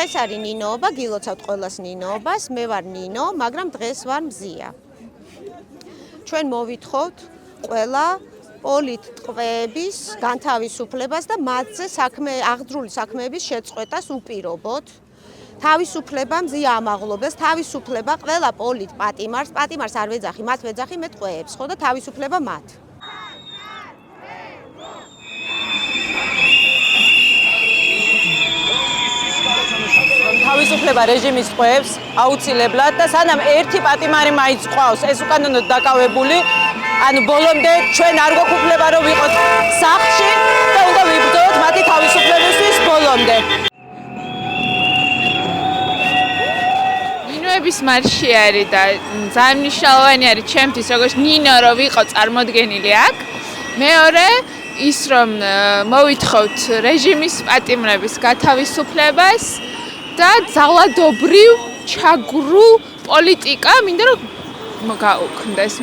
დღეს არის ნინოობა, გილოცავთ ყველას ნინოობას, მე ვარ ნინო, მაგრამ დღეს ვარ მზია. ჩვენ მოვითხოვთ ყველა პოლიტ-ტყვეების განთავისუფლებას და მათზე აღძრული საქმეების შეწყვეტას უპირობოთ. თავისუფლება მზია ამაღლობელს, თავისუფლება ყველა პოლიტ-პატიმარს, პატიმარს არ ვეძახი, მათ ვეძახი მე ტყვეებს, ხო და თავისუფლება მათ. თავისუფლება რეჟიმის ტყვეებს აუცილებლად და სანამ ერთი პატიმარი მაინც ყავს, ეს უკანონოდ დაკავებული, ანუ ბოლომდე ჩვენ არ გვაქვს უფლება რომ ვიყოთ სახლში და უნდა ვიბრძოლოთ მათი თავისუფლებისთვის ბოლომდე. ნინოების მარში არის და ძალიან მნიშვნელოვანი არის ჩემთვის როგორც ნინო რომ ვიყო წარმოდგენილი აქ. მეორე ის რომ მოვითხოვთ რეჟიმის პატიმრების გათავისუფლებას და ძალადობრივ ჩაგრულ პოლიტიკა მინდა რომ გაუქმდეს.